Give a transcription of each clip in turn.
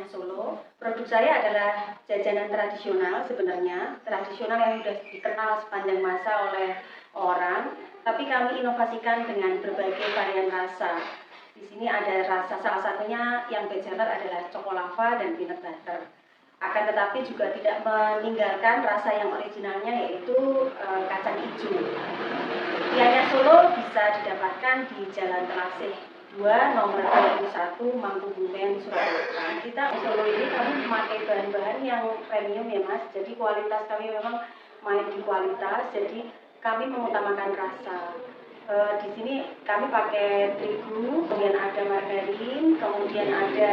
Pianyang Solo. Produk saya adalah jajanan tradisional sebenarnya, tradisional yang sudah dikenal sepanjang masa oleh orang, tapi kami inovasikan dengan berbagai varian rasa. Di sini ada rasa, salah satunya yang bestseller adalah cokolava dan peanut butter. Akan tetapi juga tidak meninggalkan rasa yang originalnya, yaitu kacang hijau. Pianyang Solo bisa didapatkan di Jalan Telasih 2, nomor 21, Mangkubumen, Surabaya. Kita Solo ini kami memakai bahan-bahan yang premium ya Mas, jadi kualitas kami memang main di kualitas, jadi kami mengutamakan rasa. Di sini kami pakai terigu, kemudian ada margarin, kemudian ada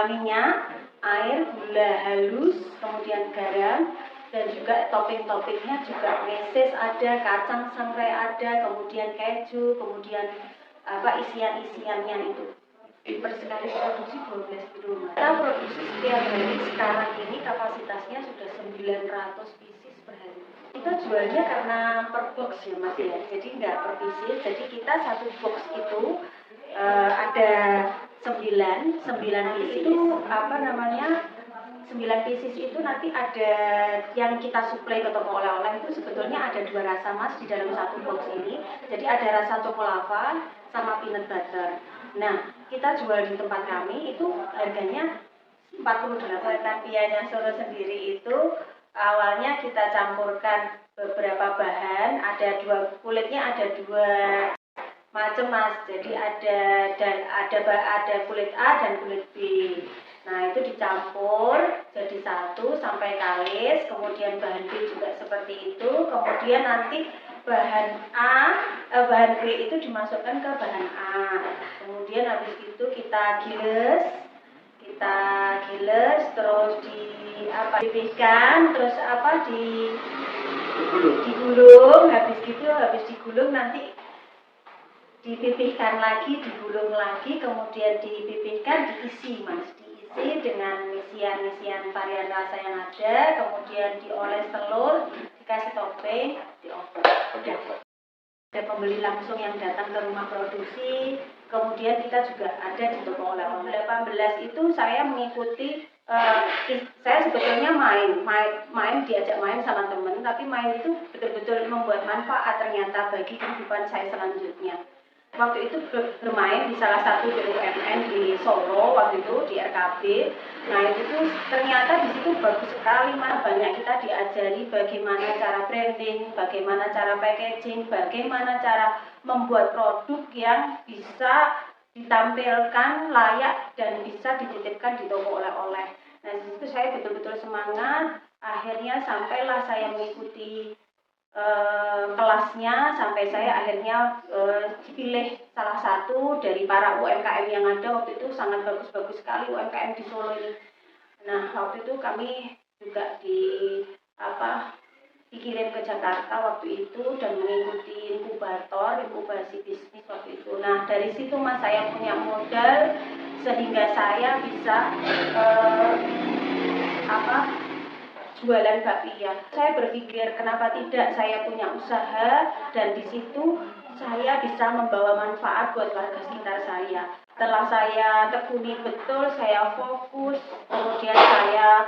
minyak, air, gula halus, kemudian garam, dan juga topping-toppingnya juga meses ada, kacang sangrai ada, kemudian keju, kemudian isian-isiannya itu. Per sekali produksi 12 kilo. Kita produksi setiap hari sekarang ini kapasitasnya sudah 900 pieces per hari. Kita jualnya karena per box ya Mas ya, jadi nggak per pieces, jadi kita satu box itu ada 9 pieces itu 9 pieces itu nanti ada yang kita suplai ke toko oleh-oleh itu sebetulnya ada 2 rasa Mas di dalam satu box ini. Jadi ada rasa cokolava sama peanut butter. Nah, kita jual di tempat kami itu harganya 48. Pianyang Solo sendiri itu awalnya kita campurkan beberapa bahan, kulitnya ada 2 macam Mas, jadi ada kulit A dan kulit B. Nah itu dicampur jadi satu sampai kalis, kemudian bahan B juga seperti itu, kemudian nanti bahan B itu dimasukkan ke bahan A, kemudian habis itu kita giles terus dipipihkan, terus digulung, habis digulung nanti dipipihkan lagi, digulung lagi, kemudian dipipihkan, diisi Mas, diisi dengan isian varian rasa yang ada, kemudian dioles telur, dikasih topping, dioper. Ada pembeli langsung yang datang ke rumah produksi, kemudian kita juga ada di toko oleh-oleh. 18 itu saya mengikuti, saya sebetulnya main diajak main sama teman, tapi main itu betul-betul membuat manfaat ternyata bagi kehidupan saya selanjutnya. Waktu itu bermain di salah satu BUMN di Solo, waktu itu di RKB. Nah itu tuh ternyata di situ bagus sekali Mas, banyak kita diajari bagaimana cara branding, bagaimana cara packaging, bagaimana cara membuat produk yang bisa ditampilkan layak dan bisa dititipkan di toko oleh-oleh. Nah di situ saya betul-betul semangat, akhirnya sampailah saya mengikuti kelasnya sampai saya akhirnya dipilih salah satu dari para UMKM yang ada. Waktu itu sangat bagus-bagus sekali UMKM di Solo ini. Nah waktu itu kami juga dikirim ke Jakarta waktu itu dan mengikuti inkubasi bisnis waktu itu. Nah dari situ Mas saya punya modal sehingga saya bisa jualan bakpia. Saya berpikir kenapa tidak saya punya usaha dan di situ saya bisa membawa manfaat buat warga sekitar saya. Setelah saya tekuni betul, saya fokus, kemudian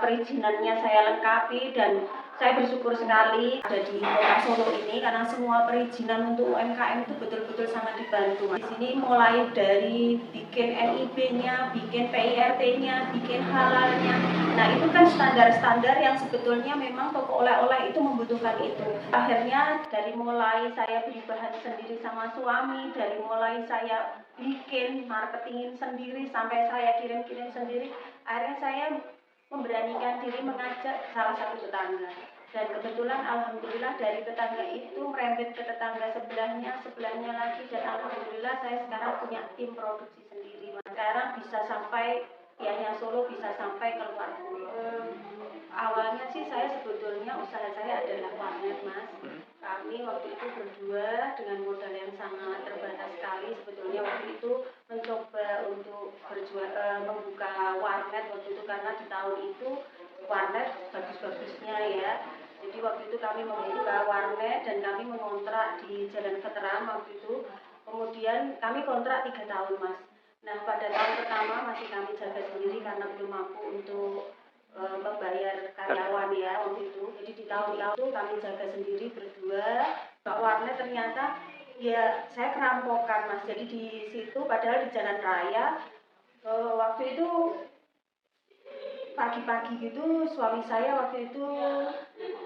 perizinannya saya lengkapi dan saya bersyukur sekali ada di Kota Solo ini karena semua perizinan untuk UMKM itu betul-betul sangat dibantu. Di sini mulai dari bikin NIB-nya, bikin PIRT-nya, bikin halalnya. Nah itu kan standar-standar yang sebetulnya memang toko oleh-oleh itu membutuhkan itu. Akhirnya dari mulai saya beli bahan sendiri sama suami, dari mulai saya bikin marketingin sendiri sampai saya kirim-kirim sendiri, akhirnya saya memberanikan diri mengajak salah satu tetangga. Dan kebetulan alhamdulillah dari tetangga itu merembet ke tetangga sebelahnya lagi, dan alhamdulillah saya sekarang punya tim produksi sendiri. Sekarang bisa sampai Pianyang Solo bisa sampai ke luar pulau. Awalnya sih saya sebetulnya usaha saya adalah warnet Mas. Kami waktu itu berdua dengan modal yang sangat terbatas sekali. Sebetulnya waktu itu mencoba untuk membuka warnet waktu itu karena di tahun itu warnet bagus-bagusnya ya. Jadi waktu itu kami membuka warnet dan kami mengontrak di Jalan Veteran waktu itu. Kemudian kami kontrak 3 tahun Mas. Nah, pada tahun pertama masih kami jaga sendiri karena belum mampu untuk membayar karyawan ya waktu itu. Jadi di tahun itu kami jaga sendiri berdua. Pak warnet ternyata ya saya kerampokan Mas. Jadi di situ padahal di jalan raya waktu itu pagi-pagi gitu suami saya waktu itu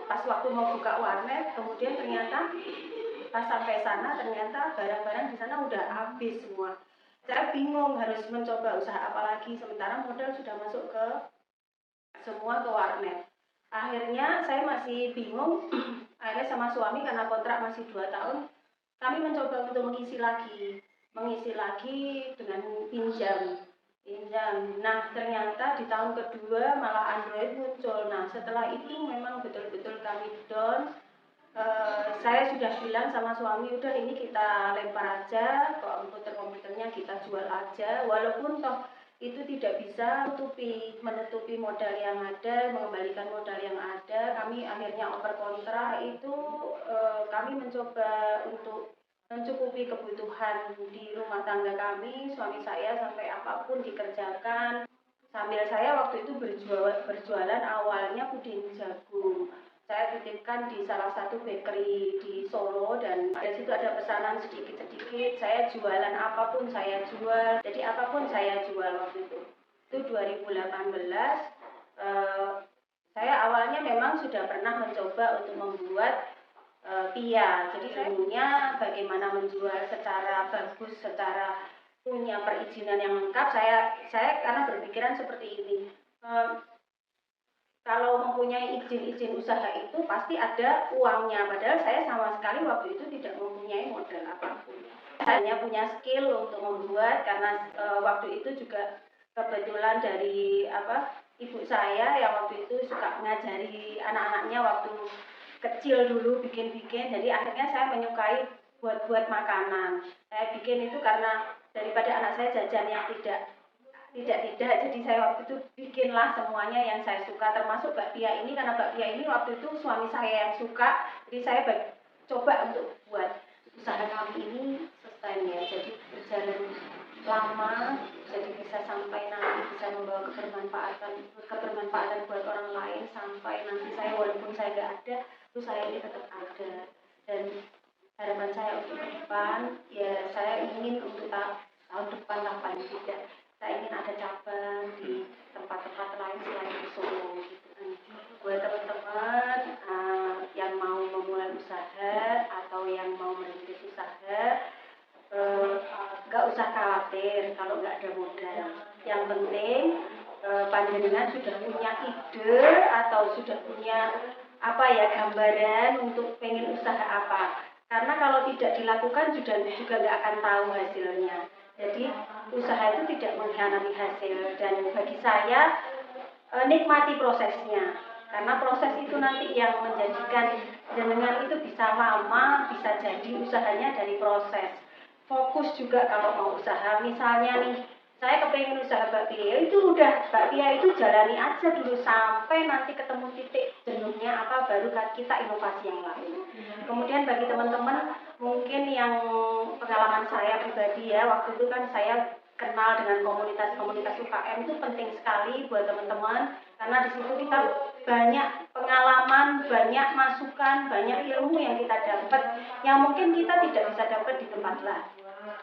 pas waktu mau buka warnet, kemudian ternyata pas sampai sana ternyata barang-barang di sana udah habis semua. Saya bingung harus mencoba usaha apa lagi sementara modal sudah masuk ke semua ke warnet. Akhirnya saya masih bingung. Akhirnya sama suami karena kontrak masih 2 tahun, kami mencoba untuk mengisi lagi dengan pinjam. Nah, ternyata di tahun kedua malah Android muncul. Nah, setelah itu memang betul-betul kami down. Saya sudah bilang sama suami, udah ini kita lempar aja, komputernya kita jual aja, walaupun toh itu tidak bisa menutupi modal yang ada, mengembalikan modal yang ada. Kami akhirnya over kontrak itu kami mencoba untuk mencukupi kebutuhan di rumah tangga kami, suami saya sampai apapun dikerjakan. Sambil saya waktu itu berjualan awalnya puding jagung. Saya titipkan di salah satu bakery di Solo dan di situ ada pesanan sedikit-sedikit. Saya jualan apapun saya jual. Jadi apapun saya jual waktu itu. Itu 2018. Saya awalnya memang sudah pernah mencoba untuk membuat pia. Jadi saya punya bagaimana menjual secara bagus, secara punya perizinan yang lengkap. Saya karena berpikiran seperti ini. Kalau mempunyai izin usaha itu pasti ada uangnya, padahal saya sama sekali waktu itu tidak mempunyai modal apapun. Saya hanya punya skill untuk membuat karena waktu itu juga kebetulan dari ibu saya yang waktu itu suka mengajari anak-anaknya waktu kecil dulu bikin-bikin, jadi akhirnya saya menyukai buat makanan. Saya bikin itu karena daripada anak saya jajan yang tidak, jadi saya waktu itu bikinlah semuanya yang saya suka, termasuk bakpia ini, karena bakpia ini waktu itu suami saya yang suka, jadi saya coba untuk buat usaha kami ini sustain ya, jadi berjalan lama, jadi bisa sampai nanti bisa membawa kebermanfaatan buat orang lain, sampai nanti saya walaupun saya nggak ada, usaha ini tetap ada. Dan harapan saya untuk ke depan ya saya ingin untuk tahun depan lah paling tidak saya ingin ada cabang di tempat-tempat lain selain di Solo gitu kan. Buat teman-teman yang mau memulai usaha atau yang mau merintis usaha, nggak usah khawatir kalau nggak ada modal. Yang penting panjenengan sudah punya ide atau sudah punya gambaran untuk pengen usaha apa. Karena kalau tidak dilakukan juga nggak akan tahu hasilnya. Jadi usaha itu tidak mengkhianati hasil, dan bagi saya nikmati prosesnya, karena proses itu nanti yang menjadikan jenengan itu bisa lama, bisa jadi usahanya dari proses. Fokus juga kalau mau usaha, misalnya nih saya kepengen usaha bakpia, itu udah bakpia itu jalani aja dulu sampai nanti ketemu titik jenuhnya apa, baru kita inovasi yang lain. Kemudian bagi teman-teman mungkin yang pengalaman saya pribadi ya, waktu itu kan saya kenal dengan komunitas-komunitas UKM, itu penting sekali buat teman-teman karena di situ kita banyak pengalaman, banyak masukan, banyak ilmu yang kita dapat yang mungkin kita tidak bisa dapat di tempat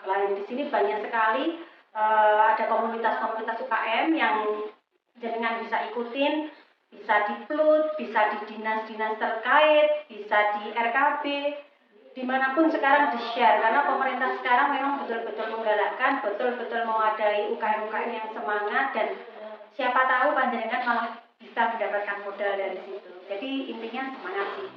lain. Di sini banyak sekali ada komunitas-komunitas UKM yang jenengan bisa ikutin, bisa di PLUT, bisa di dinas-dinas terkait, bisa di RKB, dimanapun sekarang di-share, karena pemerintah sekarang memang betul-betul menggalakkan, betul-betul mewadai UKM-UKM yang semangat, dan siapa tahu panjenengan malah bisa mendapatkan modal dari situ. Jadi intinya semangat sih.